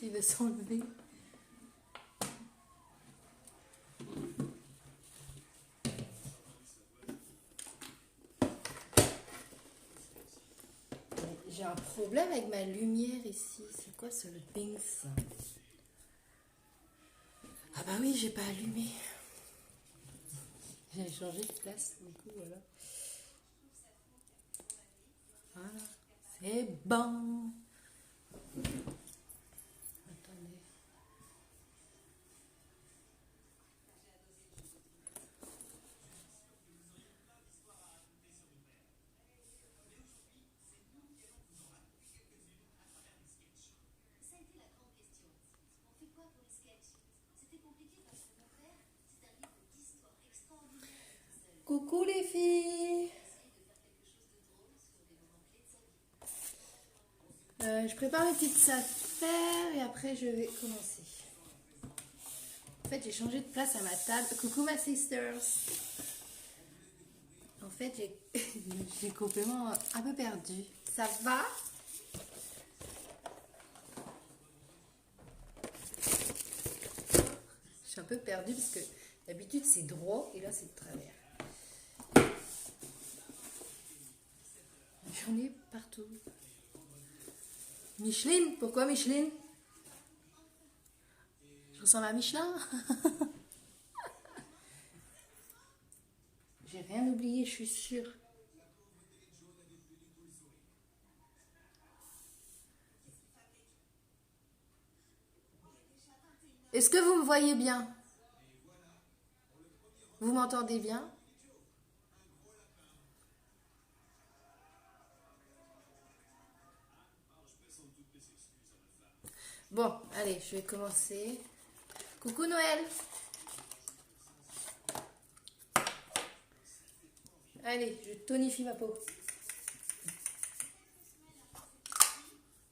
s'il veut s'enlever. J'ai un problème avec ma lumière ici. C'est quoi ce Bings? Ah bah oui, j'ai pas allumé. J'ai changé de place, du coup, voilà. Voilà, c'est bon. Attendez. Coucou les filles. Je prépare mes petites affaires et après je vais commencer. En fait, j'ai changé de place à ma table. Coucou ma sisters. En fait, j'ai complètement un peu perdu. Ça va? Je suis un peu perdue parce que d'habitude c'est droit et là c'est de travers. J'en ai partout. Micheline, pourquoi Micheline? Je ressemble à Michelin. J'ai rien oublié, je suis sûre. Est-ce que vous me voyez bien? Vous m'entendez bien? Bon, allez, je vais commencer. Coucou Noël. Allez, je tonifie ma peau.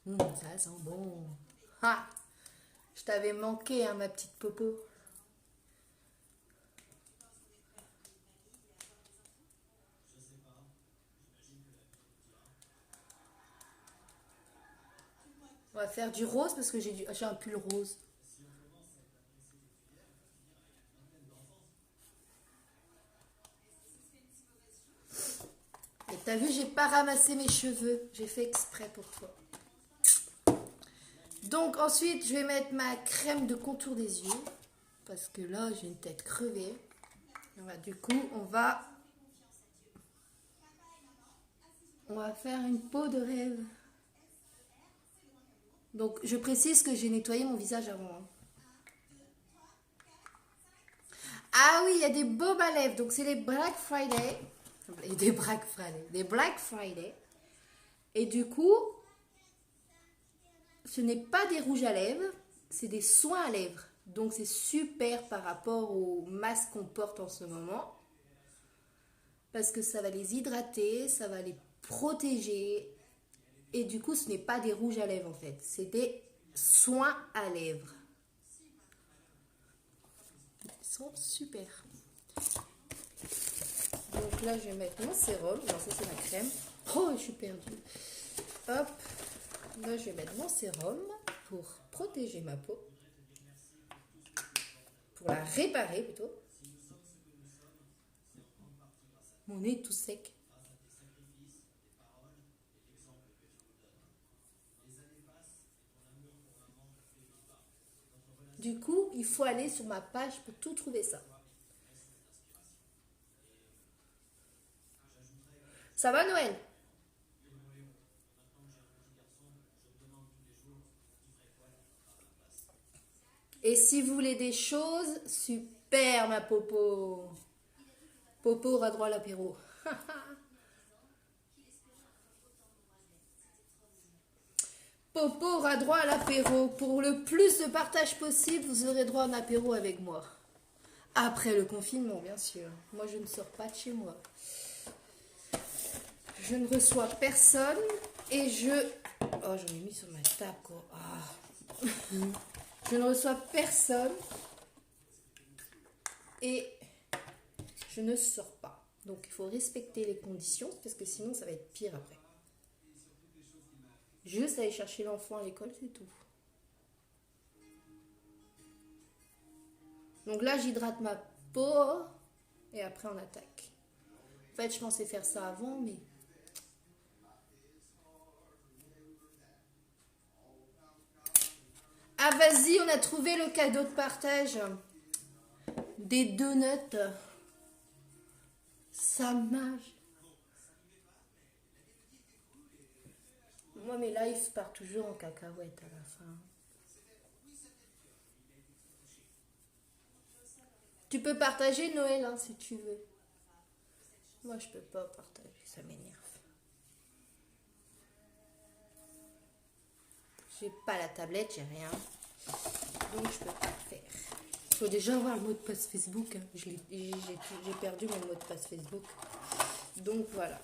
Ça sent bon. Ah, je t'avais manqué, hein, ma petite popo. On va faire du rose parce que j'ai un pull rose. Et t'as vu, j'ai pas ramassé mes cheveux. J'ai fait exprès pour toi. Donc ensuite, je vais mettre ma crème de contour des yeux. Parce que là, j'ai une tête crevée. Du coup, on va faire une peau de rêve. Donc, je précise que j'ai nettoyé mon visage avant. Ah oui, il y a des baumes à lèvres. Donc, c'est les Black Friday. Des Black Friday. Des Black Friday. Et du coup, ce n'est pas des rouges à lèvres, c'est des soins à lèvres. Donc, c'est super par rapport aux masques qu'on porte en ce moment. Parce que ça va les hydrater, ça va les protéger. Et du coup, ce n'est pas des rouges à lèvres en fait. C'est des soins à lèvres. Ils sont super. Donc là, je vais mettre mon sérum. Alors ça, c'est ma crème. Oh, je suis perdue. Hop. Là, je vais mettre mon sérum pour protéger ma peau. Pour la réparer plutôt. Mon nez est tout sec. Du coup, il faut aller sur ma page pour tout trouver ça. Ça va Noël? Et si vous voulez des choses, super ma popo. Popo aura droit à l'apéro. Popo aura droit à l'apéro. Pour le plus de partage possible, vous aurez droit à un apéro avec moi. Après le confinement, bien sûr. Moi, je ne sors pas de chez moi. Je ne reçois personne et je... Oh, j'en ai mis sur ma table, quoi. Ah. Je ne reçois personne et je ne sors pas. Donc, il faut respecter les conditions parce que sinon, ça va être pire après. Juste aller chercher l'enfant à l'école, c'est tout. Donc là, j'hydrate ma peau et après on attaque. En fait, je pensais faire ça avant, mais... Ah, vas-y, on a trouvé le cadeau de partage. Des donuts. Ça marche. Moi, mes lives partent toujours en cacahuète à la fin. Tu peux partager Noël hein, si tu veux. Moi, je peux pas partager, ça m'énerve. J'ai pas la tablette, j'ai rien. Donc, je peux pas le faire. Il faut déjà avoir le mot de passe Facebook. Hein. J'ai perdu mon mot de passe Facebook. Donc, voilà.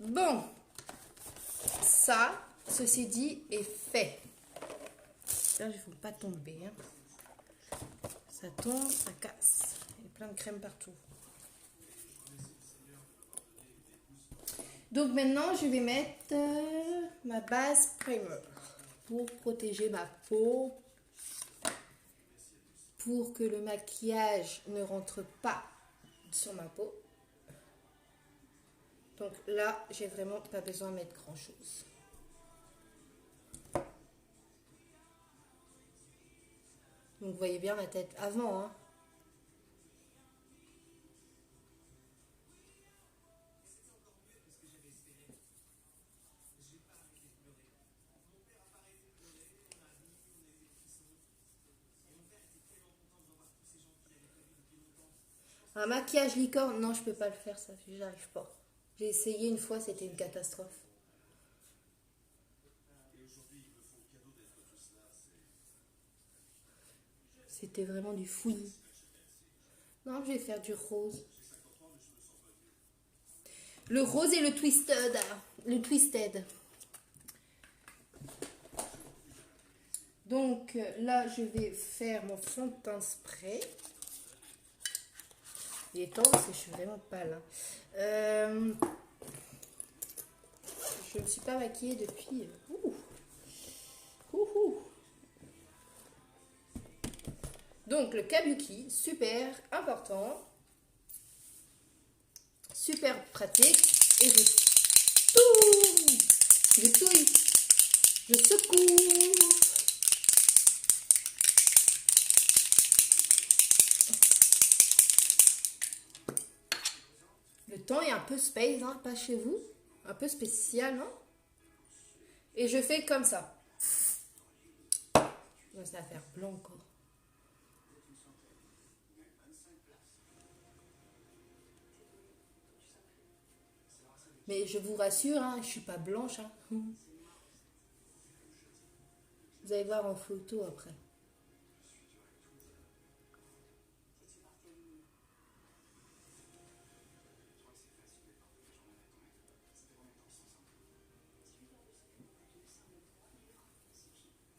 Bon. Ça, ceci dit, est fait. Là, il ne faut pas tomber. Hein. Ça tombe, ça casse. Il y a plein de crème partout. Donc maintenant, je vais mettre ma base primer pour protéger ma peau, pour que le maquillage ne rentre pas sur ma peau. Donc là, j'ai vraiment pas besoin de mettre grand chose. Donc vous voyez bien ma tête avant, hein. Un maquillage licorne, non, je peux pas le faire, ça, j'arrive pas. J'ai essayé une fois, c'était une catastrophe. C'était vraiment du fouillis. Non, je vais faire du rose. Le rose et le twisted. Le twisted. Donc là, je vais faire mon fond de teint spray. Il est temps parce que je suis vraiment pâle. Je ne me suis pas maquillée depuis... Donc le kabuki, super important, super pratique. Et je tourne, je touille, je secoue. Le temps est un peu space, hein, pas chez vous, un peu spécial, non? Et je fais comme ça. Ça va faire blanc encore. Mais je vous rassure, hein, je suis pas blanche. Hein. Vous allez voir en photo après.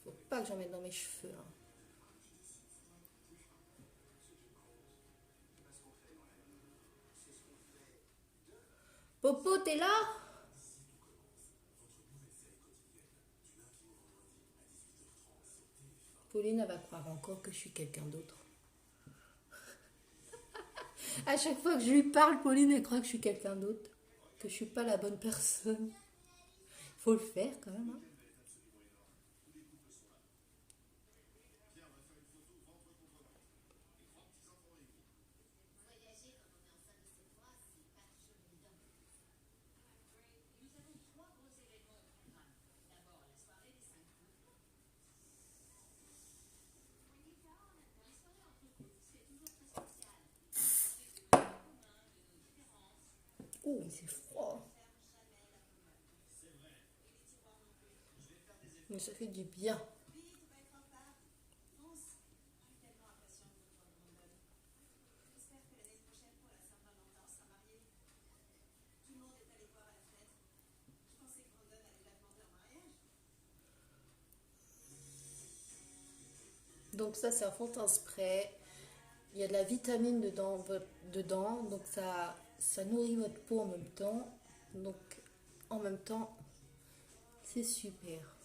Faut pas que j'en mette dans mes cheveux. Hein. Popo, t'es là? Pauline, elle va croire encore que je suis quelqu'un d'autre. À chaque fois que je lui parle, Pauline, elle croit que je suis quelqu'un d'autre. Que je suis pas la bonne personne. Faut le faire quand même. Hein. Oh, c'est froid. Mais ça fait du bien. Donc ça, c'est un fond de teint spray. Il y a de la vitamine dedans, donc ça nourrit votre peau en même temps. Donc en même temps, c'est super.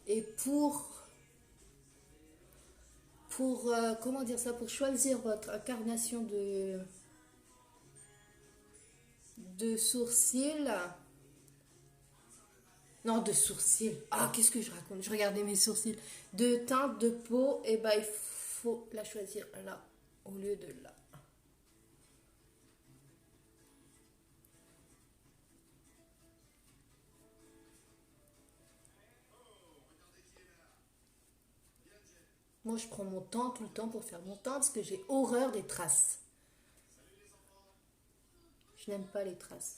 Et pour pour, comment dire ça, pour choisir votre incarnation de sourcils. Non, de sourcils. Ah, qu'est-ce que je raconte? Je regardais mes sourcils. De teinte de peau, et ben il faut la choisir là, au lieu de là. Moi, je prends mon temps tout le temps pour faire mon teint parce que j'ai horreur des traces. Je n'aime pas les traces.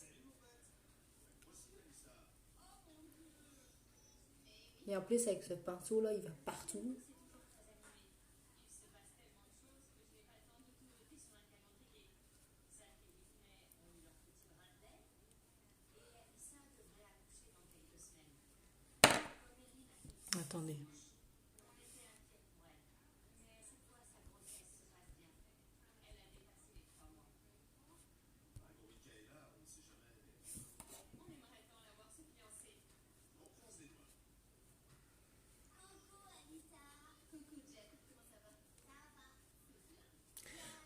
Et en plus, avec ce pinceau-là, il va partout. Attendez.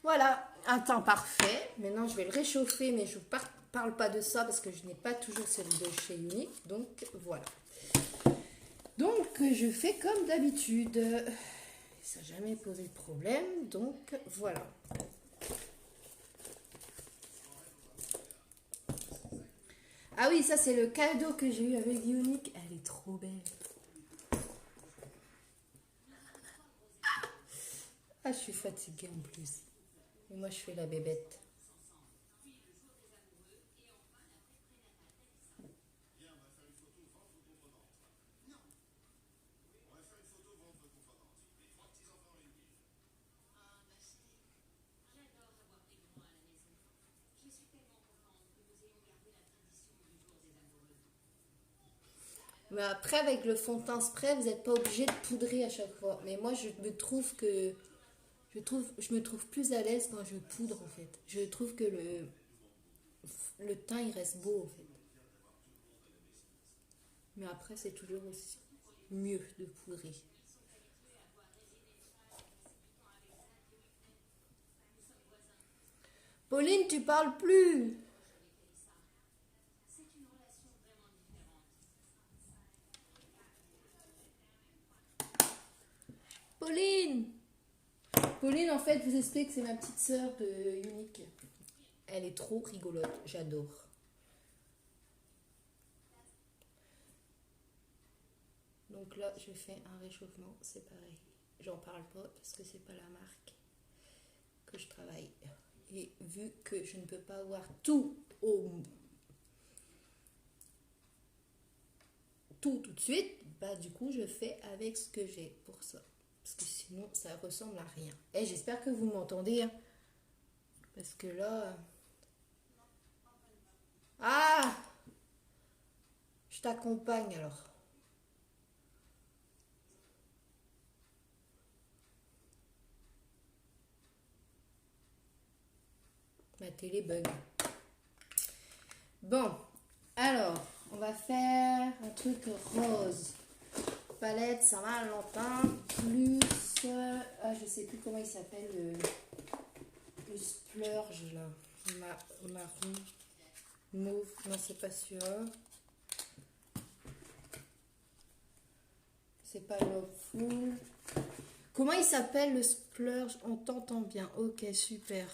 Voilà, un teint parfait. Maintenant, je vais le réchauffer, mais je ne parle pas de ça parce que je n'ai pas toujours celui de chez Unique. Donc, voilà. Donc, je fais comme d'habitude. Ça n'a jamais posé de problème. Donc, voilà. Ah oui, ça, c'est le cadeau que j'ai eu avec Unique. Elle est trop belle. Ah, je suis fatiguée en plus. Et moi, je fais la bébête. Mais après, avec le fond de teint spray, vous n'êtes pas obligé de poudrer à chaque fois. Mais moi, je me trouve que je me trouve plus à l'aise quand je poudre en fait. Je trouve que le teint il reste beau en fait. Mais après, c'est toujours aussi mieux de poudrer. Pauline, tu parles plus. Pauline. Pauline, en fait, je vous explique, c'est ma petite sœur de Unique. Elle est trop rigolote, j'adore. Donc là, je fais un réchauffement, c'est pareil. J'en parle pas parce que c'est pas la marque que je travaille. Et vu que je ne peux pas avoir tout de suite, bah du coup, je fais avec ce que j'ai pour ça. Parce que sinon, ça ressemble à rien. Et j'espère que vous m'entendez. Hein, parce que là... Ah, je t'accompagne alors. Ma télé bug. Bon, alors, on va faire un truc rose. Palette Saint-Valentin plus... je sais plus comment il s'appelle le splurge là. Marron. Mauve. Non, c'est pas sûr. C'est pas Loveful. Comment il s'appelle le splurge? On t'entend bien. Ok, super.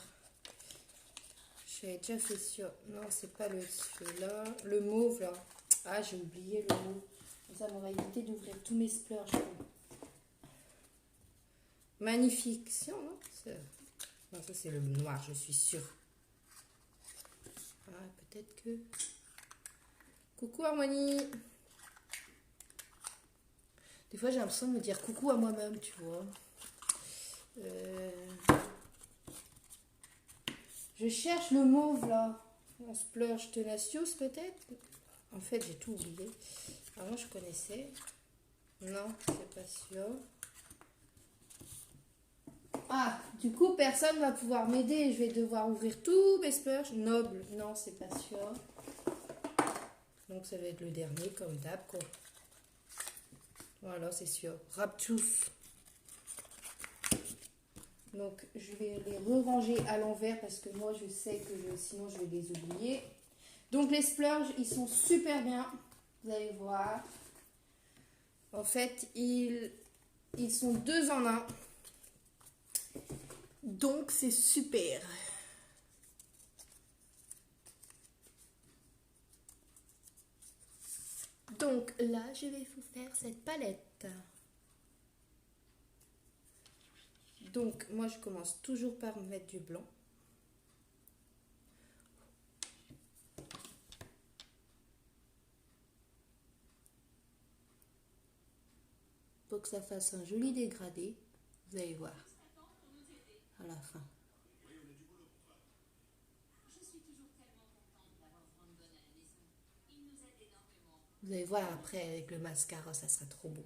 J'avais déjà fait sûr. Non, c'est pas celui-là. Le mauve là. Ah, j'ai oublié le mauve. Ça m'aurait évité d'ouvrir tous mes splurges. Magnifique. Non, non, ça c'est le noir, je suis sûre. Ah, peut-être que... Coucou Harmonie. Des fois, j'ai l'impression de me dire coucou à moi-même, tu vois. Je cherche le mauve, là. Un splurge tenacious, peut-être. En fait, j'ai tout oublié. Avant, je connaissais. Non, c'est pas sûr. Ah, du coup, personne va pouvoir m'aider. Je vais devoir ouvrir tous mes splurges. Noble, non, c'est pas sûr. Donc, ça va être le dernier, comme d'hab, quoi. Voilà, c'est sûr. Raptous. Donc je vais les re-ranger à l'envers parce que moi je sais que sinon je vais les oublier. Donc les splurges, ils sont super bien. Vous allez voir. En fait, ils sont deux en un. Donc c'est super. Donc là, je vais vous faire cette palette. Donc moi, je commence toujours par mettre du blanc. Pour que ça fasse un joli dégradé. Vous allez voir à la fin. Vous allez voir après avec le mascara, ça sera trop beau.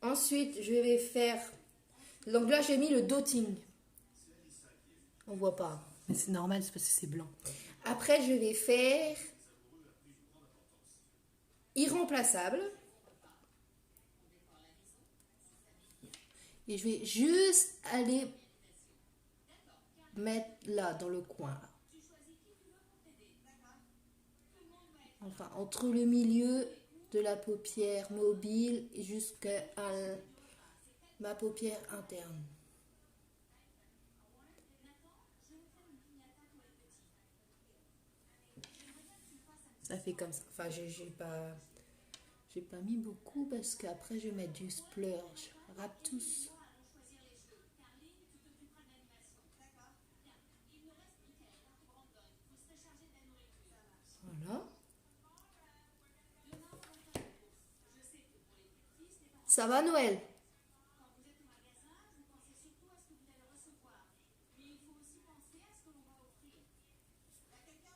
Ensuite, je vais faire... Donc là, j'ai mis le dotting. On voit pas. Mais c'est normal, c'est parce que c'est blanc. Après, je vais faire... irremplaçable. Et je vais juste aller mettre là, dans le coin. Enfin, entre le milieu de la paupière mobile et jusqu'à ma paupière interne. Ça fait comme ça. Enfin, j'ai pas mis beaucoup parce qu'après je vais mettre du splurge Raptus. Voilà. Ça va, Noël?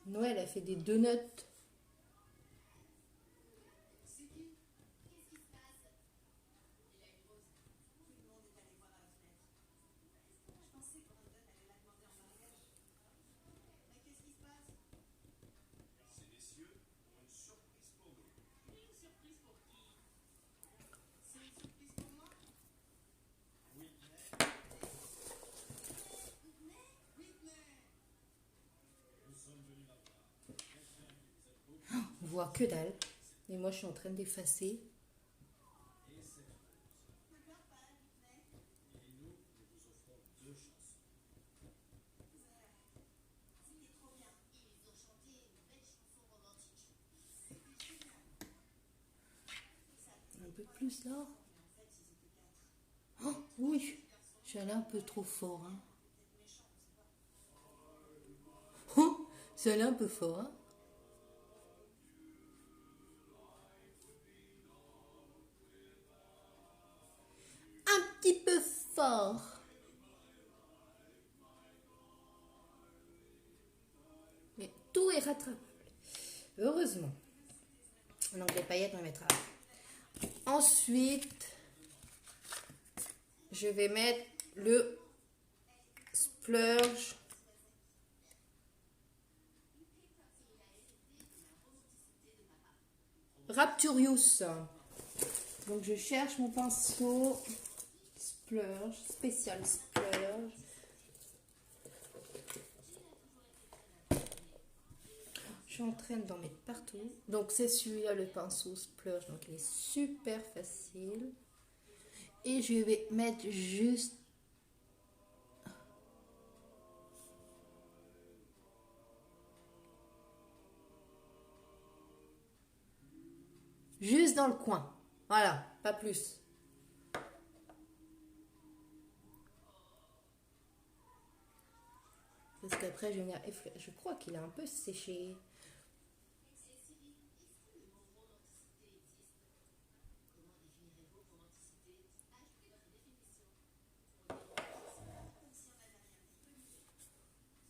Noël a fait des donuts. On voit que dalle. Et moi, je suis en train d'effacer. Un peu plus là. Oh, oui, je suis allée un peu trop fort. Hein. Oh, c'est allé un peu fort. Hein. Un petit peu fort. Mais tout est rattrapable. Heureusement. Donc les paillettes, on les mettra. Ensuite, je vais mettre le splurge Rapturius. Donc je cherche mon pinceau splurge, spécial splurge. Je suis en train d'en mettre partout. Donc c'est celui-là le pinceau splurge, donc il est super facile. Et je vais mettre juste dans le coin. Voilà, pas plus. Parce qu'après, je vais venir effleurer. Je crois qu'il a un peu séché.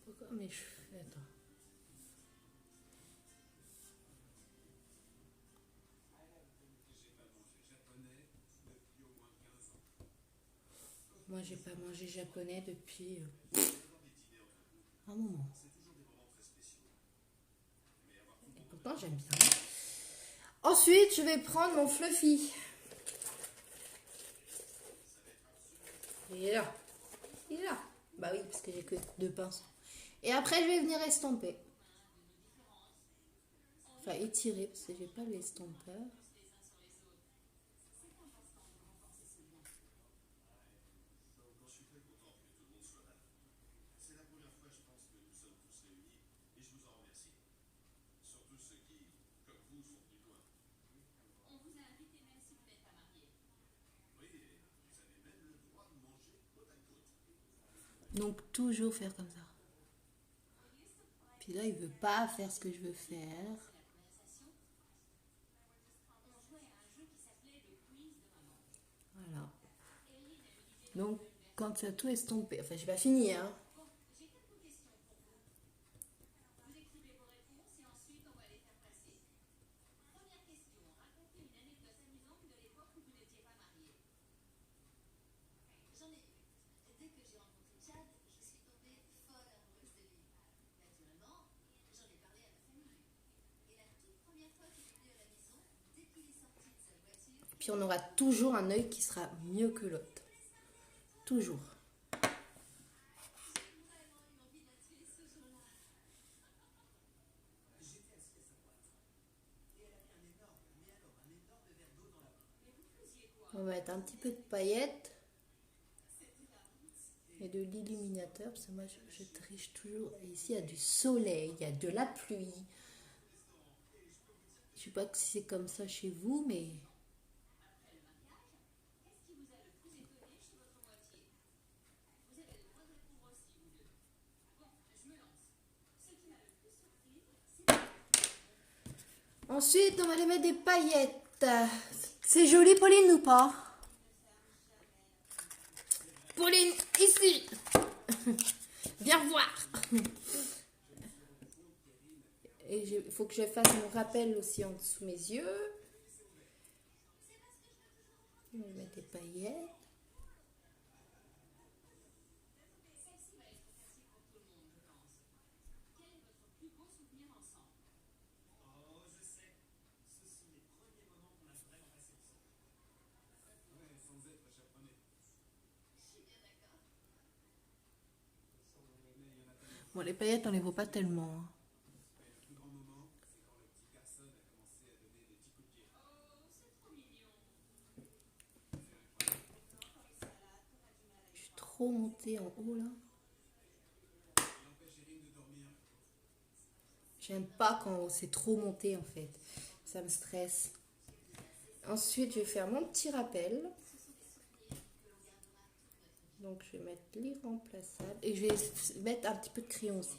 Pourquoi mes cheveux? Attends. moi j'ai pas mangé japonais depuis un moment. Et pourtant j'aime bien. Ensuite, je vais prendre mon fluffy. Il est là. Il est là. Bah oui, parce que j'ai que 2 pinceaux. Et après, je vais venir estomper. Enfin, étirer, parce que j'ai pas l'estompeur. Donc, toujours faire comme ça. Puis là, il veut pas faire ce que je veux faire. Voilà. Donc, quand ça a tout estompé, enfin, j'ai pas fini, hein. Puis on aura toujours un œil qui sera mieux que l'autre. Toujours. On va mettre un petit peu de paillettes et de l'illuminateur, parce que moi je triche toujours. Et ici il y a du soleil, il y a de la pluie. Je sais pas si c'est comme ça chez vous, mais ensuite on va aller mettre des paillettes. C'est joli, Pauline, ou pas? Pauline, ici. Viens voir. Et il faut que je fasse mon rappel aussi en dessous mes yeux. Je vais mettre des paillettes. Bon, les paillettes, on les voit pas tellement, hein. Je suis trop montée en haut, là. J'aime pas quand c'est trop monté, en fait. Ça me stresse. Ensuite, je vais faire mon petit rappel. Donc, je vais mettre l'irremplaçable. Et je vais mettre un petit peu de crayon aussi.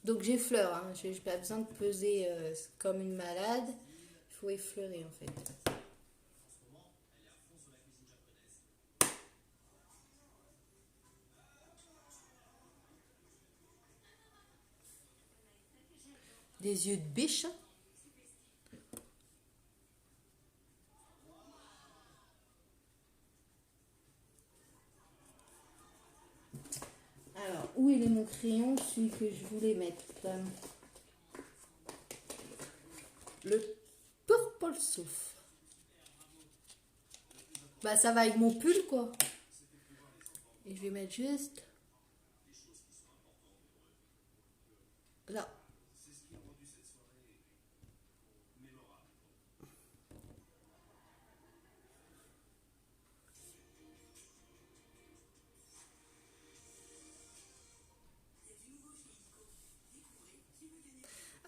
Donc, j'effleure, hein. Je n'ai pas besoin de peser comme une malade. Il faut effleurer, en fait. Des yeux de biche. Alors, où est mon crayon? Celui que je voulais mettre. Le Purple Souf. Bah, ça va avec mon pull, quoi. Et je vais mettre juste là.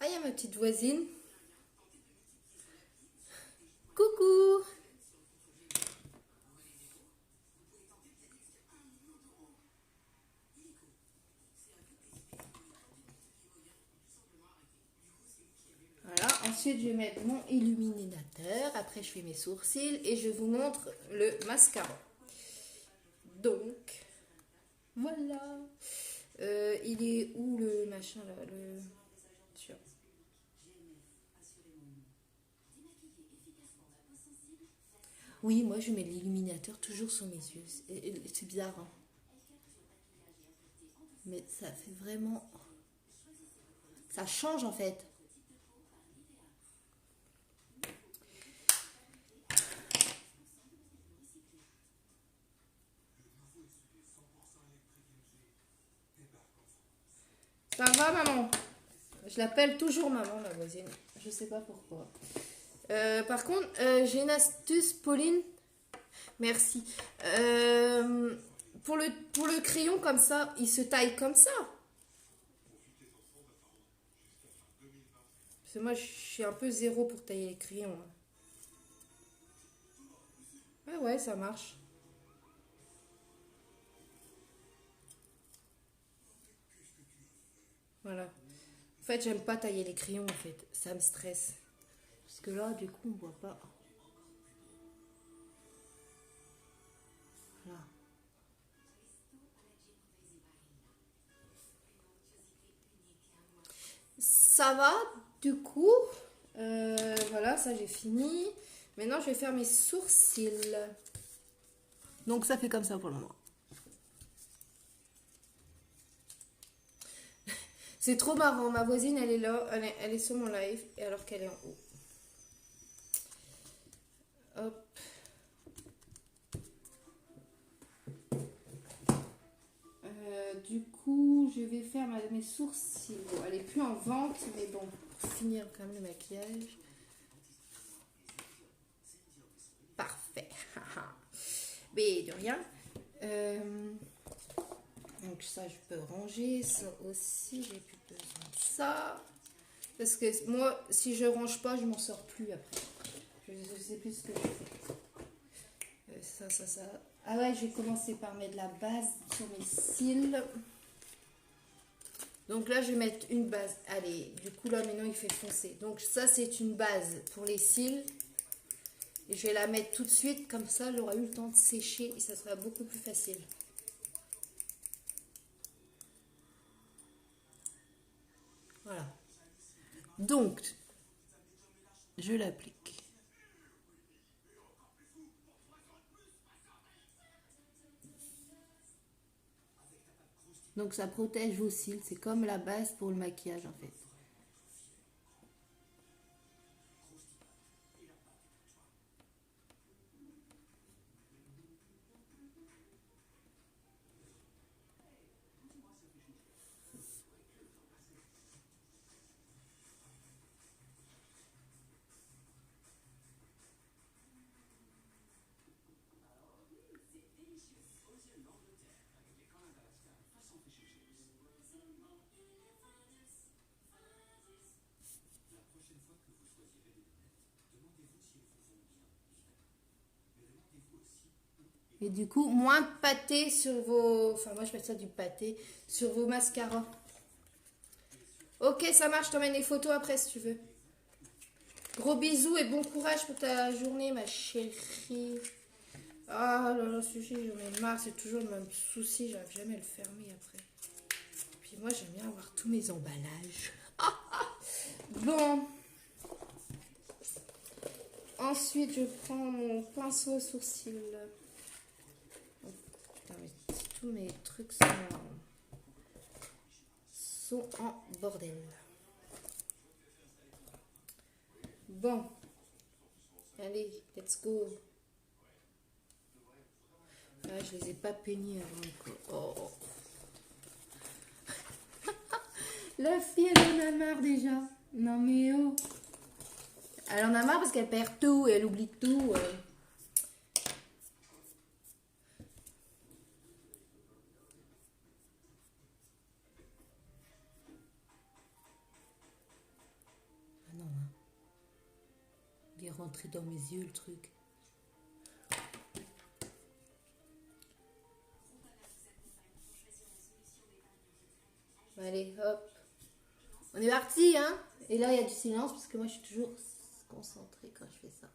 Ah, il y a ma petite voisine. Coucou. Voilà, ensuite je vais mettre mon illuminateur. Après je fais mes sourcils et je vous montre le mascara. Donc, voilà. Il est où le machin là, le... Oui, moi je mets l'illuminateur toujours sur mes yeux. C'est bizarre, hein. Mais ça fait vraiment... Ça change en fait. Ça va, maman? Je l'appelle toujours maman, ma voisine. Je sais pas pourquoi. Par contre, j'ai une astuce, Pauline. Merci. Pour le crayon comme ça, il se taille comme ça. Parce que moi, je suis un peu zéro pour tailler les crayons, hein. Ouais, ouais, ça marche. Voilà. En fait, j'aime pas tailler les crayons, en fait. Ça me stresse. Parce que là, du coup, on voit pas. Voilà. Ça va, du coup. Voilà, ça j'ai fini. Maintenant, je vais faire mes sourcils. Donc, ça fait comme ça pour le moment. C'est trop marrant. Ma voisine, elle est là. Elle est sur mon live. Et alors qu'elle est en haut. Hop. Du coup, je vais faire mes sourcils. Bon, elle est plus en vente, mais bon, pour finir quand même le maquillage. Parfait. Mais de rien. Donc ça, je peux ranger. Ça aussi, j'ai plus besoin de ça. Parce que moi, si je range pas, je m'en sors plus après. Je sais plus ce que je fais. Ça. Ah ouais, je vais commencer par mettre de la base sur mes cils. Donc là, je vais mettre une base. Allez, du coup, là, maintenant, il fait foncer. Donc ça, c'est une base pour les cils. Et je vais la mettre tout de suite. Comme ça, elle aura eu le temps de sécher et ça sera beaucoup plus facile. Voilà. Donc, je l'applique. Donc ça protège vos cils. C'est comme la base pour le maquillage en fait. Et du coup, moins pâté sur vos... Enfin, moi, je mets ça du pâté sur vos mascaras. Ok, ça marche. Je t'emmène les photos après, si tu veux. Gros bisous et bon courage pour ta journée, ma chérie. Ah là là, sushi, j'en ai marre. C'est toujours le même souci. J'arrive jamais à le fermer après. Puis moi, j'aime bien avoir tous mes emballages. Bon. Ensuite, je prends mon pinceau à sourcils. Oh, putain, mais tous mes trucs sont en bordel. Bon. Allez, let's go. Ah, je les ai pas peignés avant. Oh. La fille, elle en a marre déjà. Non mais oh. Elle en a marre parce qu'elle perd tout et elle oublie tout. Ah non, hein. Il est rentré dans mes yeux le truc. Allez, hop. On est parti, hein. Et là, il y a du silence parce que moi, je suis toujours concentrée quand je fais ça.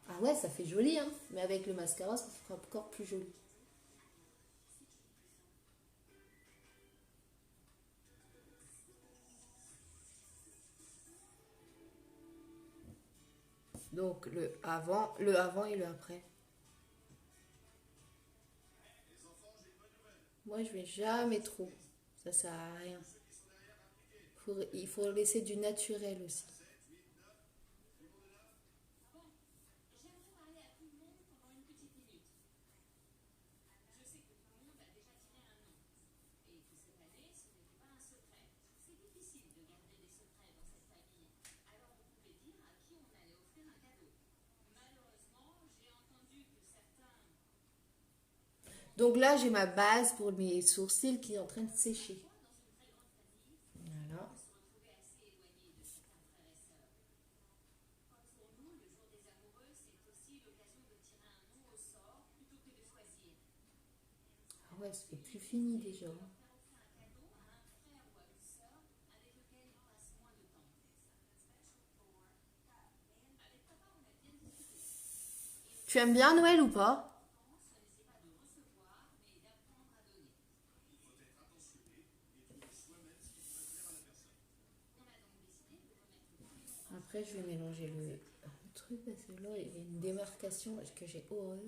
Ah ouais, ça fait joli, hein. Mais avec le mascara, ça fera encore plus joli. Donc le avant et le après. Moi, je vais jamais trop. Ça sert à rien. Il faut laisser du naturel aussi. Donc là, j'ai ma base pour mes sourcils qui est en train de sécher. Voilà. Ah ouais, c'est plus fini déjà. Tu aimes bien Noël ou pas? Après, je vais mélanger le truc parce que là, il y a une démarcation que j'ai horreur.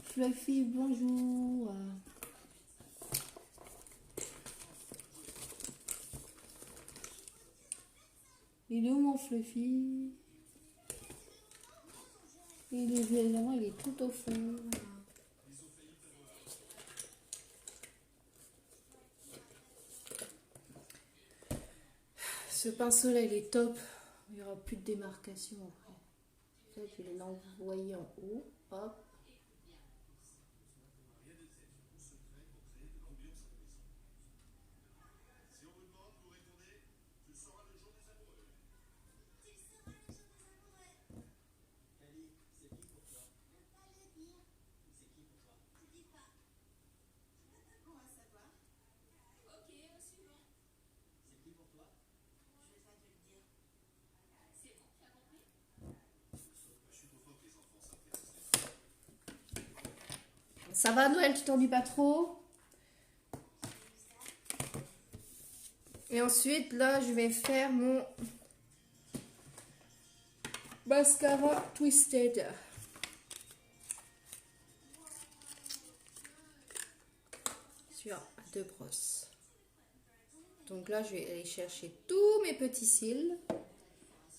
Fluffy, bonjour. Il est où mon Fluffy? Évidemment, il est tout au fond. Ce pinceau-là, il est top. Il n'y aura plus de démarcation après. Ça, je vais l'envoyer en haut. Hop. Ça va Noël, tu t'ennuies pas trop? Et ensuite, là, je vais faire mon mascara Twisted. Sur deux brosses. Donc là, je vais aller chercher tous mes petits cils.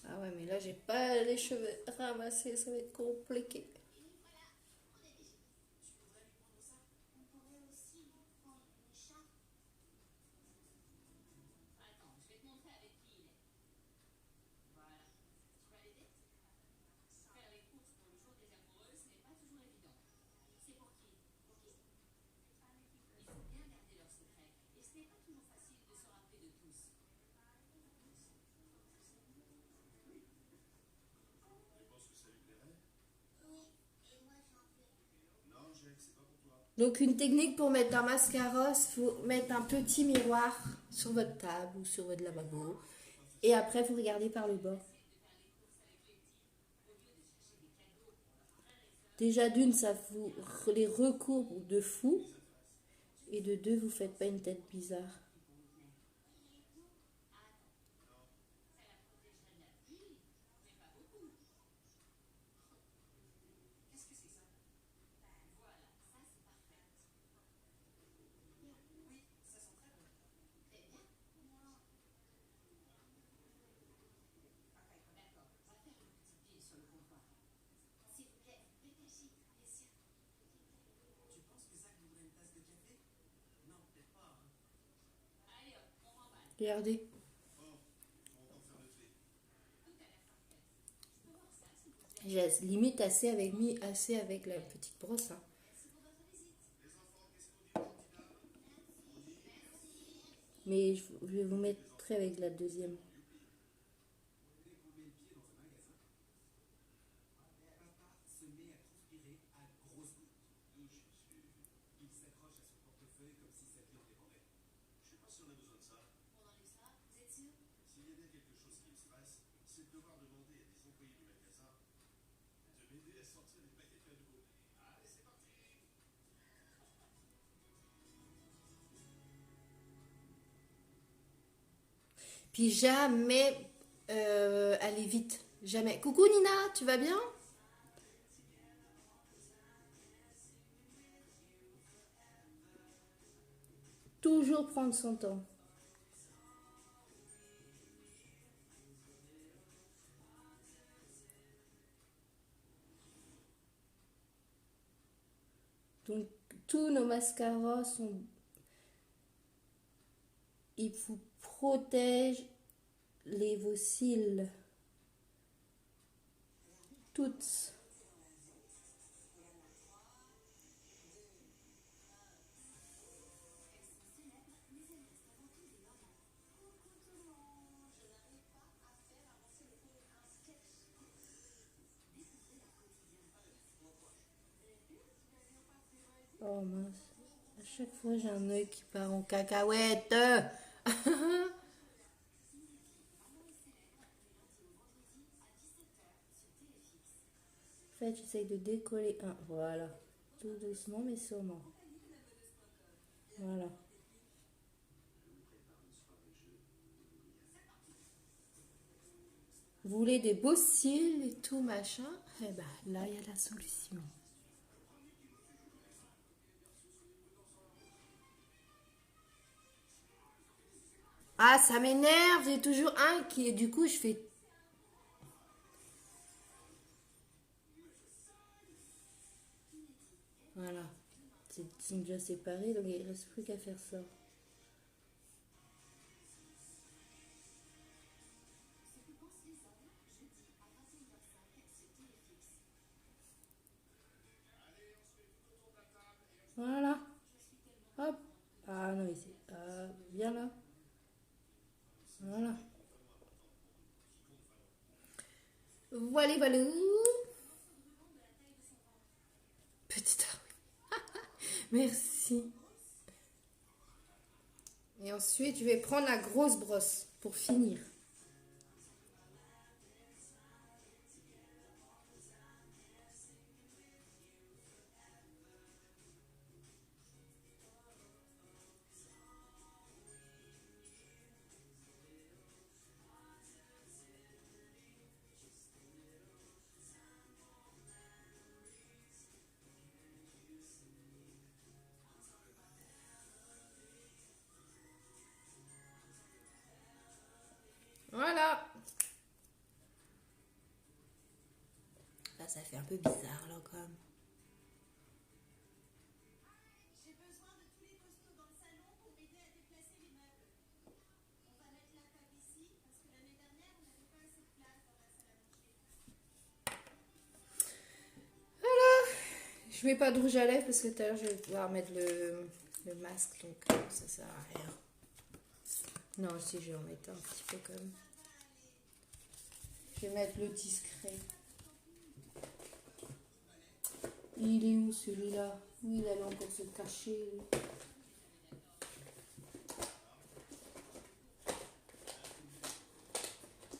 Ah ouais, mais là, j'ai pas les cheveux ramassés, ça va être compliqué. Donc une technique pour mettre un mascara, il faut mettre un petit miroir sur votre table ou sur votre lavabo. Et après, vous regardez par le bas. Déjà d'une, ça vous les recourbe de fou. Et de deux, vous faites pas une tête bizarre. Regardez. J'ai limite mis assez avec la petite brosse. Hein. Mais je vais vous mettre avec la deuxième. Puis jamais aller vite. Jamais. Coucou Nina, tu vas bien? Toujours prendre son temps. Donc, tous nos mascaras sont. Ils vous protègent vos cils. Toutes. Oh mince. À chaque fois, j'ai un œil qui part en cacahuète. En fait, j'essaye de décoller un. Voilà. Tout doucement, mais sûrement. Voilà. Vous voulez des beaux cils et tout machin? Eh ben, là, il y a la solution. Ah, ça m'énerve. J'ai toujours un qui est. Du coup, je fais. Voilà. Ils sont déjà séparés, donc il ne reste plus qu'à faire ça. Voilà. Hop. Ah non, ici. Viens là. Voilà. Voilà, voilà. Petite arme. Merci. Et ensuite, je vais prendre la grosse brosse pour finir. Voilà. Là, ça fait un peu bizarre, là, quand même. Je mets pas de rouge à lèvres parce que tout à l'heure, je vais pouvoir mettre le masque, donc ça sert à rien. Non, si, je vais en mettre un petit peu quand même. Je vais mettre le discret. Il est où celui-là? Oui, il allait encore se cacher.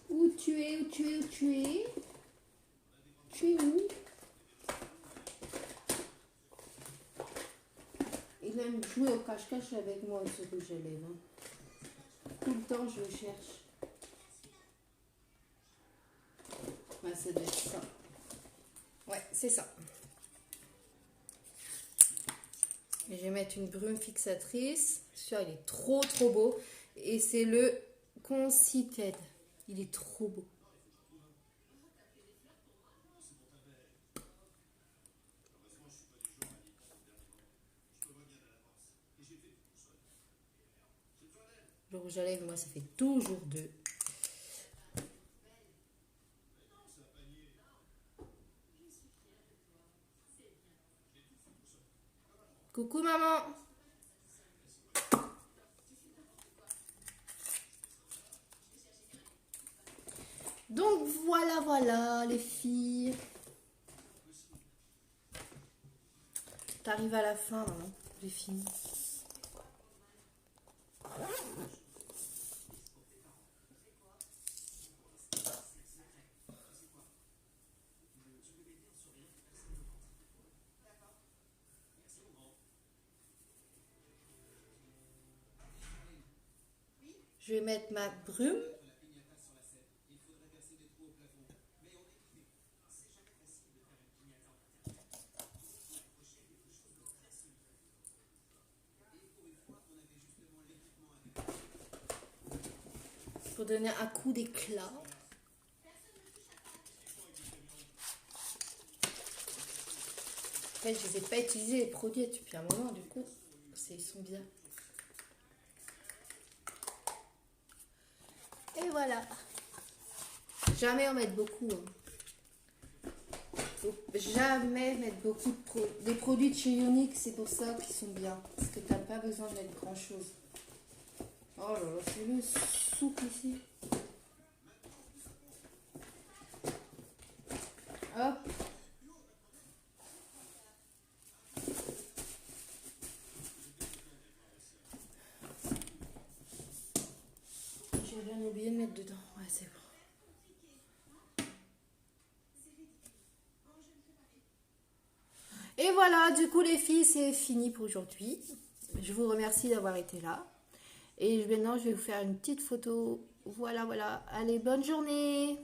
Où tu es? Où tu es? Où tu es? Tu es où? Il aime jouer au cache-cache avec moi, ce rouge à lèvres. Tout le temps, je le cherche. Bah, ça doit être ça. Ouais, c'est ça. Et je vais mettre une brume fixatrice. Celui-là, il est trop trop beau. Et c'est le Conceited. Il est trop beau. Le rouge à lèvres, moi, ça fait toujours deux. Coucou maman. Donc voilà, voilà les filles. T'arrives à la fin, maman. J'ai fini. Je vais mettre ma brume. Pour donner un coup d'éclat. En fait, je les ai pas utilisés les produits depuis un moment, du coup, ils sont bien. Et voilà. Jamais en mettre beaucoup. Faut jamais mettre beaucoup des produits de chez Yonex, c'est pour ça qu'ils sont bien. Parce que t'as pas besoin de mettre grand chose. Oh là là, c'est le soupe ici. Hop. J'ai rien oublié de mettre dedans. Ouais, c'est bon. Et voilà, du coup les filles, c'est fini pour aujourd'hui. Je vous remercie d'avoir été là. Et maintenant, je vais vous faire une petite photo. Voilà, voilà. Allez, bonne journée!